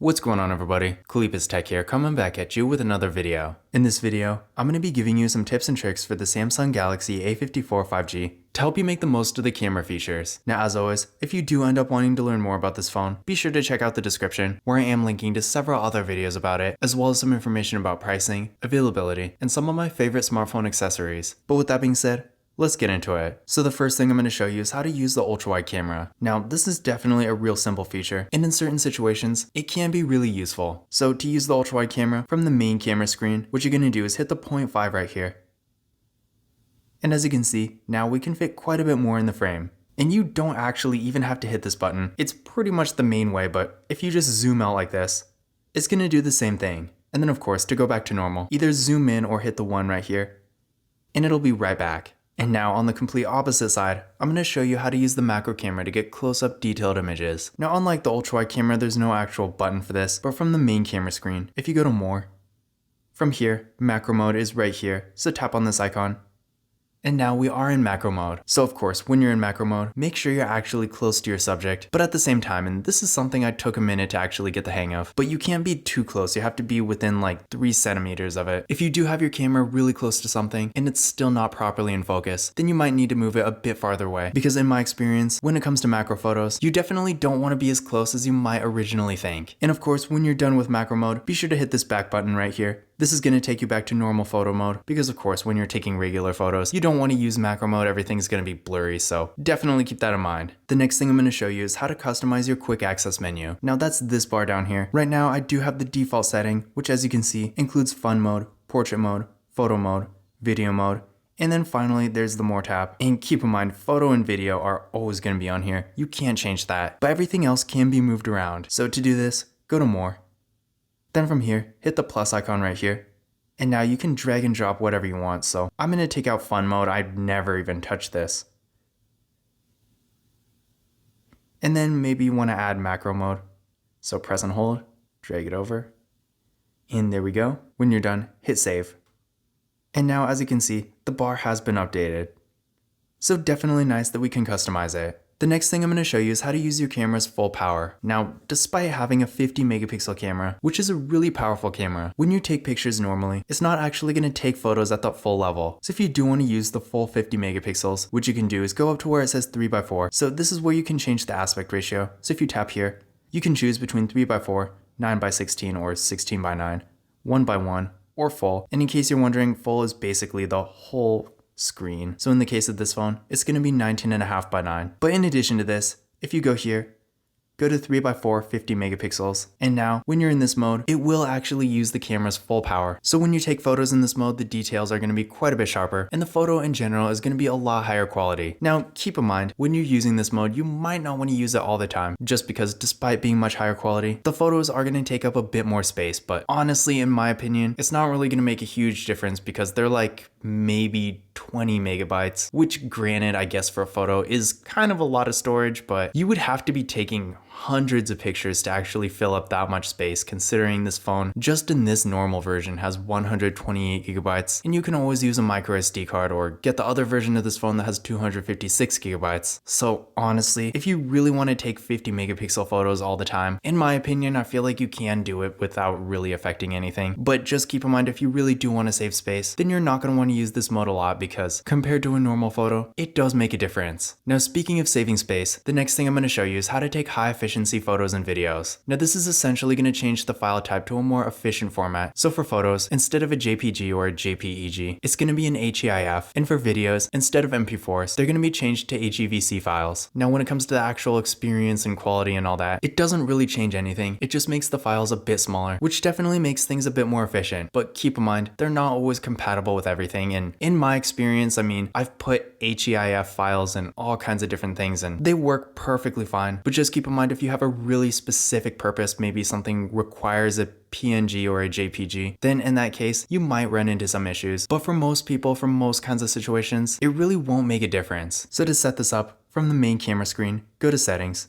What's going on, everybody? Kalipis Tech here, coming back at you with another video. In this video, I'm going to be giving you some tips and tricks for the Samsung Galaxy A54 5G to help you make the most of the camera features. Now, as always, if you do end up wanting to learn more about this phone, be sure to check out the description where I am linking to several other videos about it, as well as some information about pricing, availability, and some of my favorite smartphone accessories. But with that being said, let's get into it. So the first thing I'm going to show you is how to use the ultra-wide camera. Now, this is definitely a real simple feature, and in certain situations, it can be really useful. So to use the ultra-wide camera from the main camera screen, what you're going to do is hit the 0.5 right here. And as you can see, now we can fit quite a bit more in the frame. And you don't actually even have to hit this button. It's pretty much the main way, but if you just zoom out like this, it's going to do the same thing. And then of course, to go back to normal, either zoom in or hit the 1 right here, and it'll be right back. And now on the complete opposite side, I'm going to show you how to use the macro camera to get close-up detailed images. Now, unlike the ultra-wide camera, there's no actual button for this, but from the main camera screen, if you go to more, from here, macro mode is right here, so tap on this icon. And now we are in macro mode. So of course, when you're in macro mode, make sure you're actually close to your subject, but at the same time, and this is something I took a minute to actually get the hang of, but you can't be too close. You have to be within like 3 centimeters of it. If you do have your camera really close to something and it's still not properly in focus, then you might need to move it a bit farther away. Because in my experience, when it comes to macro photos, you definitely don't want to be as close as you might originally think. And of course, when you're done with macro mode, be sure to hit this back button right here. This is going to take you back to normal photo mode because of course when you're taking regular photos, you don't want to use macro mode, everything's going to be blurry, so definitely keep that in mind. The next thing I'm going to show you is how to customize your quick access menu. Now that's this bar down here. Right now I do have the default setting, which as you can see includes fun mode, portrait mode, photo mode, video mode, and then finally there's the more tab. And keep in mind, photo and video are always going to be on here. You can't change that, but everything else can be moved around. So to do this, go to more. Then from here, hit the plus icon right here. And now you can drag and drop whatever you want. So I'm going to take out fun mode. I'd never even touch this. And then maybe you want to add macro mode. So press and hold, drag it over. And there we go. When you're done, hit save. And now as you can see, the bar has been updated. So definitely nice that we can customize it. The next thing I'm going to show you is how to use your camera's full power. Now, despite having a 50 megapixel camera, which is a really powerful camera, when you take pictures normally, it's not actually going to take photos at the full level. So if you do want to use the full 50 megapixels, what you can do is go up to where it says 3x4. So this is where you can change the aspect ratio. So if you tap here, you can choose between 3x4, 9x16, or 16x9, 1x1, or full. And in case you're wondering, full is basically the whole screen. So in the case of this phone, it's going to be 19.5 by 9. But in addition to this, if you go here, go to 3x4 50 megapixels. And now when you're in this mode, it will actually use the camera's full power. So when you take photos in this mode, the details are going to be quite a bit sharper and the photo in general is going to be a lot higher quality. Now keep in mind, when you're using this mode, you might not want to use it all the time just because despite being much higher quality, the photos are going to take up a bit more space. But honestly, in my opinion, it's not really going to make a huge difference because they're like maybe 20 megabytes, which granted, I guess for a photo is kind of a lot of storage, but you would have to be taking hundreds of pictures to actually fill up that much space, considering this phone just in this normal version has 128 gigabytes, and you can always use a micro SD card or get the other version of this phone that has 256 gigabytes. So honestly, if you really want to take 50 megapixel photos all the time, in my opinion, I feel like you can do it without really affecting anything. But just keep in mind, if you really do want to save space, then you're not going to want to use this mode a lot because compared to a normal photo, it does make a difference. Now, speaking of saving space, the next thing I'm going to show you is how to take high efficiency photos and videos. Now, this is essentially going to change the file type to a more efficient format. So for photos, instead of a JPG or a JPEG, it's going to be an HEIF. And for videos, instead of MP4s, they're going to be changed to HEVC files. Now, when it comes to the actual experience and quality and all that, it doesn't really change anything. It just makes the files a bit smaller, which definitely makes things a bit more efficient. But keep in mind, they're not always compatible with everything. And in my experience, I mean, I've put HEIF files in all kinds of different things and they work perfectly fine. But just keep in mind, if you have a really specific purpose, maybe something requires a PNG or a JPG, then in that case, you might run into some issues. But for most people, for most kinds of situations, it really won't make a difference. So to set this up, from the main camera screen, go to settings.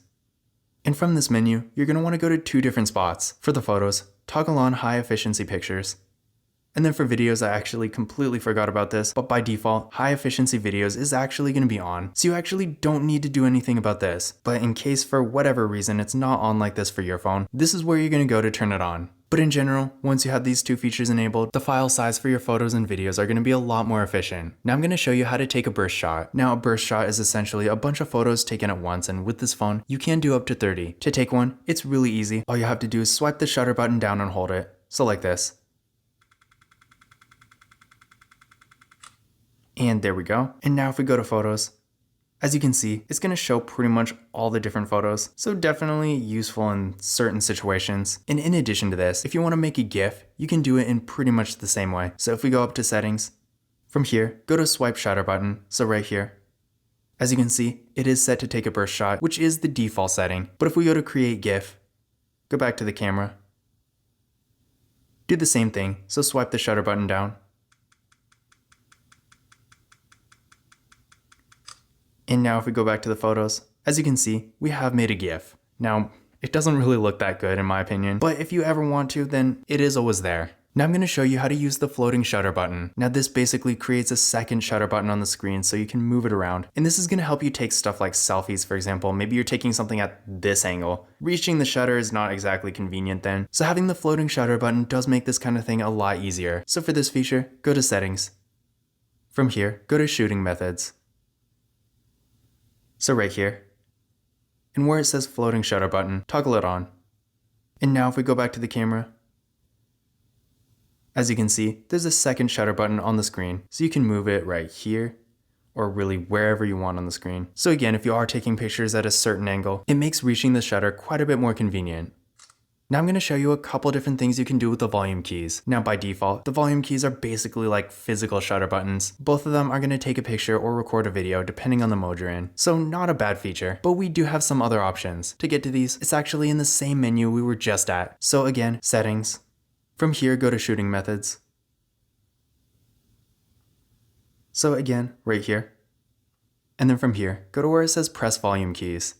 And from this menu, you're going to want to go to 2 different spots. For the photos, toggle on high efficiency pictures. And then for videos, I actually completely forgot about this, but by default, high efficiency videos is actually going to be on. So you actually don't need to do anything about this. But in case for whatever reason it's not on like this for your phone, this is where you're going to go to turn it on. But in general, once you have these two features enabled, the file size for your photos and videos are going to be a lot more efficient. Now I'm going to show you how to take a burst shot. Now a burst shot is essentially a bunch of photos taken at once, and with this phone, you can do up to 30. To take one, it's really easy. All you have to do is swipe the shutter button down and hold it. So like this. And there we go. And now if we go to photos, as you can see, it's going to show pretty much all the different photos, so definitely useful in certain situations. And in addition to this, if you want to make a GIF, you can do it in pretty much the same way. So if we go up to settings, from here, go to swipe shutter button, so right here. As you can see, it is set to take a burst shot, which is the default setting. But if we go to create GIF, go back to the camera, do the same thing, so swipe the shutter button down. And now if we go back to the photos, as you can see, we have made a GIF. Now, it doesn't really look that good in my opinion, but if you ever want to, then it is always there. Now I'm going to show you how to use the floating shutter button. Now this basically creates a second shutter button on the screen so you can move it around. And this is going to help you take stuff like selfies, for example. Maybe you're taking something at this angle. Reaching the shutter is not exactly convenient then. So having the floating shutter button does make this kind of thing a lot easier. So for this feature, go to settings. From here, go to shooting methods. So right here, and where it says floating shutter button, toggle it on. And now if we go back to the camera, as you can see, there's a second shutter button on the screen, so you can move it right here, or really wherever you want on the screen. So again, if you are taking pictures at a certain angle, it makes reaching the shutter quite a bit more convenient. Now I'm going to show you a couple different things you can do with the volume keys. Now by default, the volume keys are basically like physical shutter buttons. Both of them are going to take a picture or record a video depending on the mode you're in. So not a bad feature, but we do have some other options. To get to these, it's actually in the same menu we were just at. So again, settings. From here, go to shooting methods. So again, right here. And then from here, go to where it says press volume keys.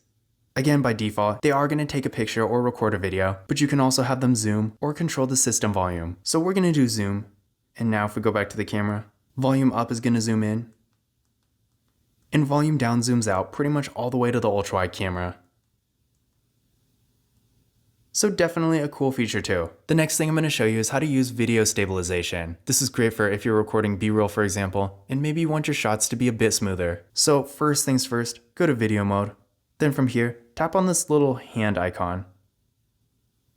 Again, by default, they are going to take a picture or record a video, but you can also have them zoom or control the system volume. So we're going to do zoom. And now if we go back to the camera, volume up is going to zoom in. And volume down zooms out pretty much all the way to the ultra-wide camera. So definitely a cool feature too. The next thing I'm going to show you is how to use video stabilization. This is great for if you're recording B-roll, for example, and maybe you want your shots to be a bit smoother. So first things first, go to video mode. Then from here, tap on this little hand icon.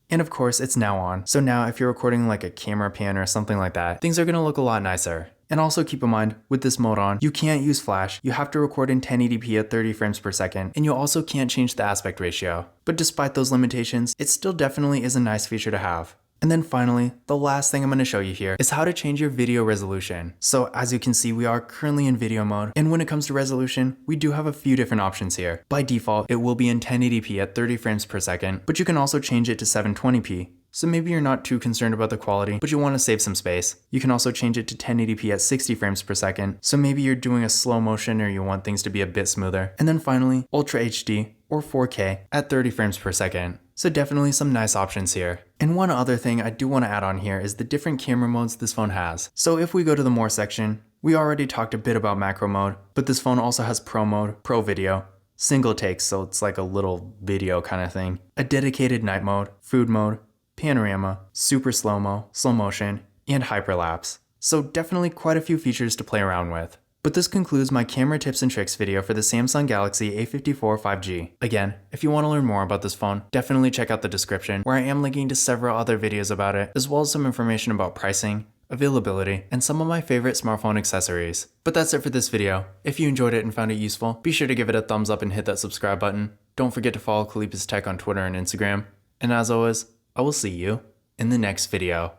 And of course, it's now on. So now if you're recording like a camera pan or something like that, things are going to look a lot nicer. And also keep in mind, with this mode on, you can't use flash. You have to record in 1080p at 30 frames per second, and you also can't change the aspect ratio. But despite those limitations, it still definitely is a nice feature to have. And then finally, the last thing I'm going to show you here is how to change your video resolution. So as you can see, we are currently in video mode, and when it comes to resolution, we do have a few different options here. By default, it will be in 1080p at 30 frames per second, but you can also change it to 720p. So maybe you're not too concerned about the quality, but you want to save some space. You can also change it to 1080p at 60 frames per second. So maybe you're doing a slow motion or you want things to be a bit smoother. And then finally, Ultra HD or 4K at 30 frames per second. So definitely some nice options here. And one other thing I do want to add on here is the different camera modes this phone has. So if we go to the more section, we already talked a bit about macro mode, but this phone also has pro mode, pro video, single takes, so it's like a little video kind of thing, a dedicated night mode, food mode, panorama, super slow-mo, slow motion, and hyperlapse. So definitely quite a few features to play around with. But this concludes my camera tips and tricks video for the Samsung Galaxy A54 5G. Again, if you want to learn more about this phone, definitely check out the description where I am linking to several other videos about it, as well as some information about pricing, availability, and some of my favorite smartphone accessories. But that's it for this video. If you enjoyed it and found it useful, be sure to give it a thumbs up and hit that subscribe button. Don't forget to follow Kalipis Tech on Twitter and Instagram. And as always, I will see you in the next video.